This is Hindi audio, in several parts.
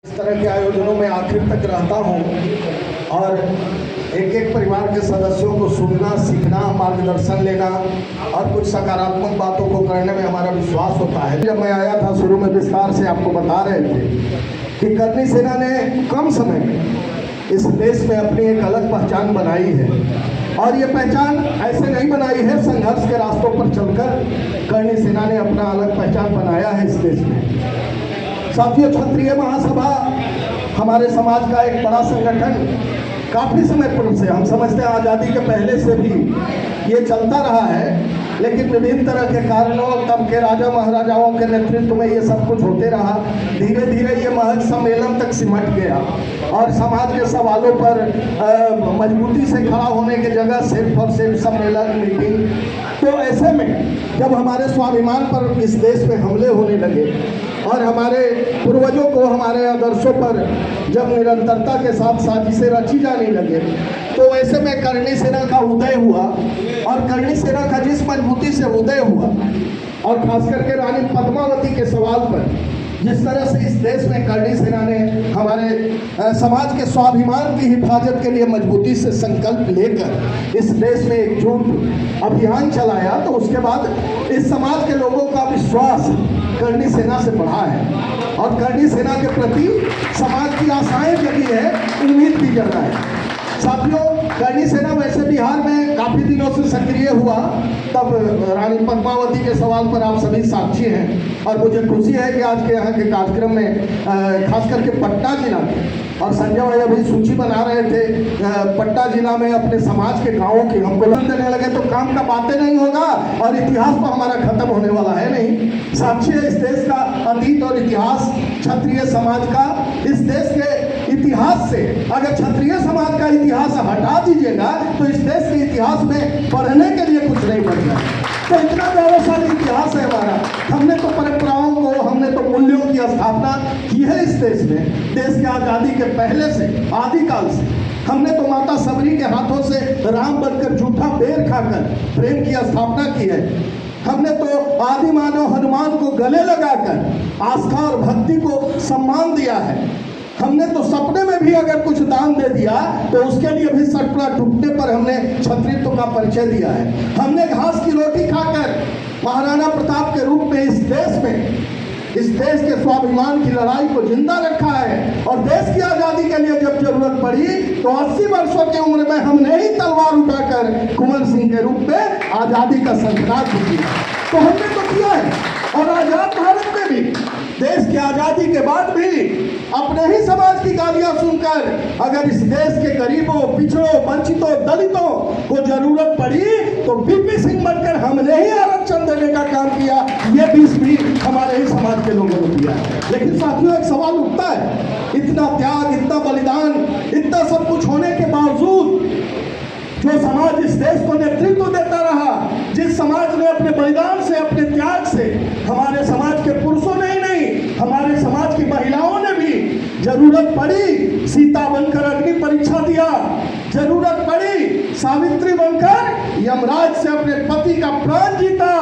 इस तरह के आयोजनों में आखिर तक रहता हूँ और एक एक परिवार के सदस्यों को सुनना, सीखना, मार्गदर्शन लेना और कुछ सकारात्मक बातों को करने में हमारा विश्वास होता है। जब मैं आया था शुरू में विस्तार से आपको बता रहे थे कि करनी सेना ने कम समय में इस देश में अपनी एक अलग पहचान बनाई है और ये पहचान ऐसे नहीं बनाई है, संघर्ष के रास्तों पर चलकर करनी सेना ने अपना अलग पहचान बनाया है इस देश में। साथियों, क्षत्रिय महासभा हमारे समाज का एक बड़ा संगठन काफ़ी समय पूर्व से, हम समझते हैं आज़ादी के पहले से भी ये चलता रहा है, लेकिन विभिन्न तरह के कारणों, तब के राजा महाराजाओं के नेतृत्व में ये सब कुछ होते रहा। धीरे धीरे ये महज सम्मेलन तक सिमट गया और समाज के सवालों पर मजबूती से खड़ा होने की जगह सिर्फ और सिर्फ सम्मेलन, मीटिंग। तो ऐसे में जब हमारे स्वाभिमान पर इस देश में हमले होने लगे और हमारे पूर्वजों को हमारे आदर्शों पर जब निरंतरता के साथ साजिशें रची जाने लगे, तो ऐसे में करनी सेना का उदय हुआ और करनी सेना का जिस मजबूती से उदय हुआ और खास करके रानी पद्मावती के सवाल पर जिस तरह से इस देश में करनी सेना ने हमारे समाज के स्वाभिमान की हिफाजत के लिए मजबूती से संकल्प लेकर इस देश में एकजुट अभियान चलाया, तो उसके बाद इस समाज के लोगों का विश्वास करनी सेना से बढ़ा है और करनी सेना के प्रति समाज की आशाएं जगी है, उम्मीद भी जग रहा है। साथियों, करनी सेना वैसे बिहार में काफ़ी दिनों से सक्रिय हुआ, तब रानी पद्मावती के सवाल पर आप सभी साक्षी हैं और मुझे खुशी है कि आज के यहाँ के कार्यक्रम में खास करके पटना जिला में, और संजय भाई अभी सूची बना रहे थे, पटना जिला में अपने समाज के गाँवों की हमको देने लगे तो काम का बातें नहीं होगा और इतिहास तो हमारा खत्म होने वाला है नहीं। साक्षी है इस देश का अतीत और इतिहास, क्षत्रिय समाज का। इस देश के इतिहास से अगर क्षत्रिय समाज का इतिहास हटा दीजिएगा तो इस देश के इतिहास में पढ़ने के लिए कुछ नहीं बचेगा। तो इतना गौरवशाली इतिहास है हमारा। हमने तो परंपराओं को, हमने तो मूल्यों की स्थापना की है इस देश में। देश के आज़ादी के पहले से, आदिकाल से हमने तो माता सबरी के हाथों से राम बनकर झूठा बेर खाकर प्रेम की स्थापना की है। हमने तो आदि मानव हनुमान को गले लगाकर आस्था और भक्ति को सम्मान दिया है। हमने तो सपने में भी अगर कुछ दान दे दिया तो उसके लिए भी सटका टूटने पर हमने क्षत्रित्व का परिचय दिया है। हमने घास की रोटी खाकर महाराणा प्रताप के रूप में इस देश के स्वाभिमान की लड़ाई को जिंदा रखा है और देश की आज़ादी के लिए जब जरूरत पड़ी तो 80 वर्षों की उम्र में हमने ही तलवार उठाकर कुंवर सिंह के रूप में आज़ादी का संघर्ष किया। तो हमने तो किया है। और आज़ाद भारत में भी, देश की आज़ादी के बाद भी अपने ही समाज की गालियां सुनकर अगर इस देश के गरीबों, पिछड़ों, वंचितों, दलितों को जरूरत पड़ी तो वीपी सिंह बनकर हमने ही आरक्षण देने का काम किया। ये भी हमारे ही समाज के लोगों ने किया। लेकिन साथियों, एक सवाल उठता है, इतना त्याग, इतना बलिदान, इतना सब कुछ होने के बावजूद जो समाज इस देश को नेतृत्व देता रहा, जिस समाज ने अपने बलिदान से, अपने त्याग से, हमारे समाज के पुरुषों ने ही नहीं, हमारे समाज की महिलाओं ने भी जरूरत पड़ी सीता बनकर अग्नि परीक्षा दिया, जरूरत पड़ी सावित्री बनकर यमराज से अपने पति का प्राण जीता,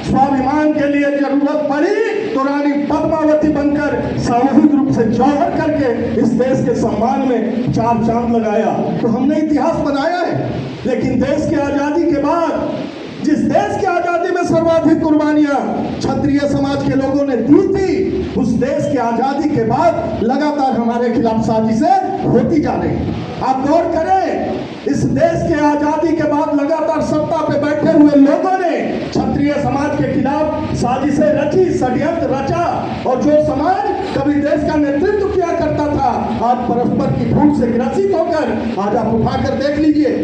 स्वाभिमान के लिए जरूरत पड़ी तो रानी पद्मावती बनकर सामूहिक रूप से जौहर करके इस देश के सम्मान में चार चांद लगाया। तो हमने इतिहास बनाया है। लेकिन देश की आज़ादी के बाद, जिस देश की आज़ादी में सर्वाधिक कुर्बानियां क्षत्रिय समाज के लोगों ने दी थी, उस देश की आज़ादी के बाद लगातार हमारे खिलाफ साजिशें होती जा रही। आप गौर करें, इस देश के आज़ादी के बाद लगातार सत्ता पे बैठे हुए लोगों ने क्षत्रिय समाज के खिलाफ साजिशें रची, षड्यंत्र रचा और जो समाज कभी देश का नेतृत्व किया करता था, आज परस्पर की भूख से ग्रसित होकर, आज आप उठाकर देख लीजिए,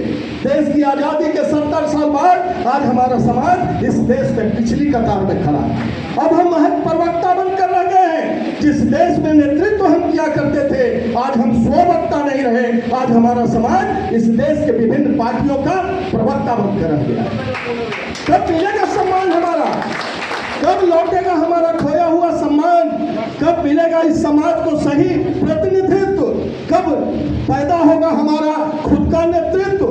देश की आज़ादी के 70 साल बाद आज हमारा समाज इस देश में पिछली कतार में खड़ा है। अब हम महज प्रवक्ता बनकर रह गए हैं। जिस देश में नेतृत्व हम किया करते थे, आज हम स्ववक्ता नहीं रहे। आज हमारा समाज इस देश के विभिन्न पार्टियों का प्रवक्ता बनकर रह गया। कब मिलेगा सम्मान हमारा? कब लौटेगा हमारा खोया हुआ सम्मान? कब मिलेगा इस समाज को सही प्रतिनिधित्व? कब पैदा होगा हमारा खुद का नेतृत्व?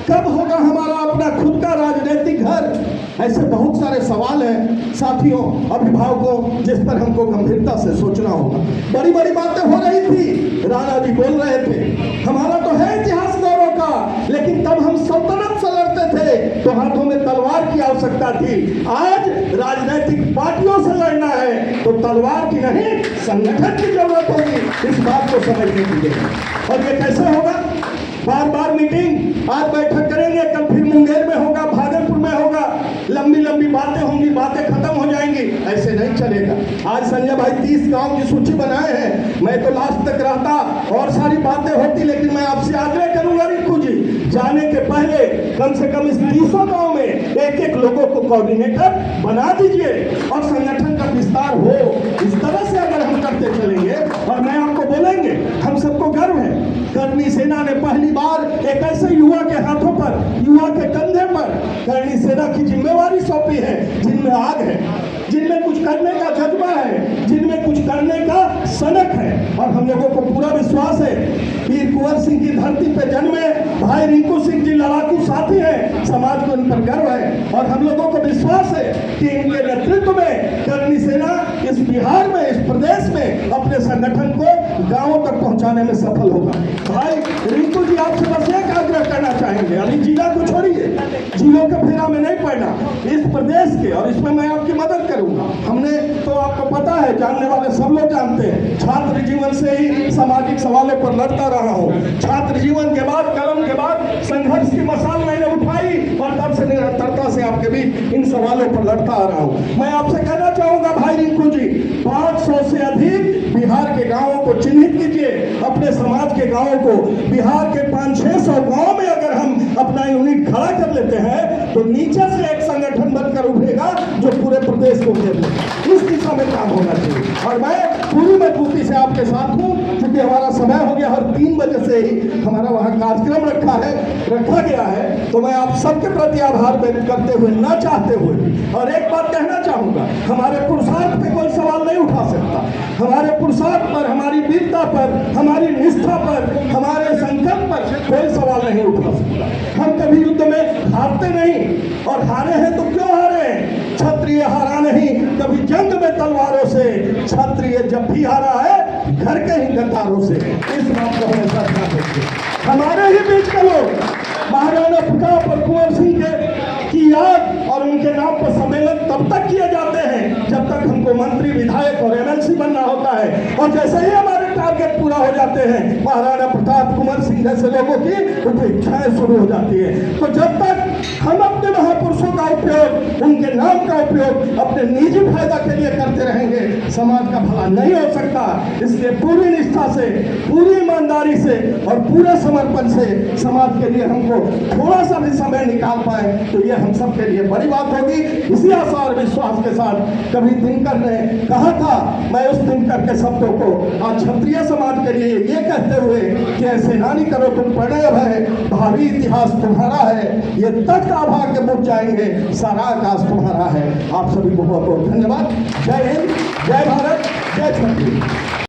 कब होगा हमारा अपना खुद का राजनीतिक घर? ऐसे बहुत सारे सवाल हैं साथियों, अभिभावकों, जिस पर हमको गंभीरता से सोचना होगा। बड़ी बड़ी बातें हो रही थी जी बोल रहे थे, हमारा तो है इतिहास गौरव का, लेकिन तब हम सल्तनत से लड़ते थे तो हाथों में तलवार की आवश्यकता थी। आज राजनीतिक पार्टियों से लड़ना है तो तलवार की नहीं, संगठन की जरूरत होगी। इस बात को समझने की जरूरत। और ये कैसे होगा? बार बार मीटिंग, आज बैठक करेंगे, कल फिर मुंगेर में होगा, भागलपुर में होगा, लंबी लंबी बातें होंगी, बातें खत्म हो जाएंगी, ऐसे नहीं चलेगा। आज संजय भाई 30 गांव की सूची बनाए हैं, मैं तो लास्ट तक रहता और सारी बातें होती, लेकिन मैं आपसे आग्रह करूंगा रिंकू जी, जाने के पहले कम से कम इस 30 गांव में एक एक लोगों को कोऑर्डिनेटर बना दीजिए और संगठन का विस्तार हो। इस तरह से अगर हम करते चलेंगे, और मैं आपको बोलेंगे, हम सबको गर्व है, करनी सेना ने पहली बार एक ऐसे युवा के हाथों पर, युवा के कंधे पर करनी सेना की जिम्मेवारी सौंपी है, जिनमें आग है, जिनमें कुछ करने का जज्बा है, जिनमें कुछ करने का सनक है। और हम लोगों को पूरा विश्वास है, वीर कुंवर सिंह की धरती पे जन्मे भाई रिंकू सिंह जी लड़ाकू साथी हैं, समाज को इन पर गर्व है और हम लोगों को विश्वास है कि इनके नेतृत्व में करनी सेना इस बिहार में, इस प्रदेश में अपने संगठन को गांवों तक पहुंचाने में सफल होगा। भाई रिंकू जी, आपसे बस एक आग्रह करना चाहेंगे, अभी जिला को छोड़िए, जिलों के फेरा में नहीं पड़ना, इस प्रदेश के, और इसमें मैं आपकी मदद करूंगा। हमने तो आपको पता है, जानने वाले सब लोग जानते हैं, छात्र जीवन से ही सामाजिक सवालों पर लड़ता रहा हूँ। छात्र जीवन के बाद, कलम के बाद संघर्ष की मशाल मैंने उठाई और तब से निरंतरता से आपके बीच इन सवालों पर लड़ता आ रहा हूँ। मैं आपसे कहना चाहूंगा भाई रिंकू जी, 500 से अधिक बिहार के गांवों को चिन्हित कीजिए, अपने समाज के गांवों को। बिहार के 500-600 गांव में अगर हम अपना यूनिट खड़ा कर लेते हैं तो नीचे से एक संगठन बनकर उभरेगा जो पूरे प्रदेश को घेर लेगा। इस दिशा में काम होना चाहिए और मैं पूरी मजबूती से आपके साथ हूँ। क्योंकि हमारा समय हो गया, हर 3 बजे से ही हमारा वहाँ कार्यक्रम रखा गया है, तो मैं आप सबके प्रति आभार व्यक्त करते हुए, ना चाहते हुए, और एक बात कहना चाहूँगा, हमारे पुरुषार्थ पे कोई सवाल नहीं उठा सकता, हमारे पुरुषार्थ पर, हमारी वीरता पर, हमारी निष्ठा पर, हमारे संकल्प पर कोई सवाल नहीं उठा सकता। हम कभी युद्ध में हारते नहीं, और हारे हैं तो क्यों हारे हैं? क्षत्रिय हारा नहीं कभी जंग में तलवारों से, क्षत्रिय जब भी हारा है घर के ही गद्दारों से। इस बात को हमेशा ध्यान रखिए। हमारे ही बीच के लोग महाराणा प्रताप और कुंवर सिंह की याद और उनके नाम पर सम्मेलन तब तक किए जाते हैं जब तक हमको मंत्री, विधायक और एमएलसी बनना होता है, और जैसे ही हमारे टारगेट पूरा हो जाते हैं, महाराणा प्रताप, कुंवर सिंह जैसे लोगों की उपेक्षाएं शुरू हो जाती है। तो जब तक हम अपने महापुरुषों का उपयोग, उनके नाम का उपयोग अपने निजी फायदा के लिए करते रहेंगे, समाज का भला नहीं हो सकता। इसलिए पूरी निष्ठा से, पूरी ईमानदारी से और पूरे समर्पण से समाज के लिए हमको थोड़ा सा भी समय निकाल पाए तो ये हम सब के लिए बड़ी बात होगी। इसी आशा और विश्वास के साथ कभी दिनकर ने कहा था, मैं उस दिनकर के शब्दों को आज क्षत्रिय समाज के लिए ये कहते हुए कि ऐसे नानी करो तुम प्रणय है, भावी इतिहास तुम्हारा है, ये तख्त आभा के बुझ जाएंगे, सारा आकाश तुम्हारा है। आप सभी को बहुत बहुत धन्यवाद। जय हिंद, जय भारत, जय क्षत्रिय।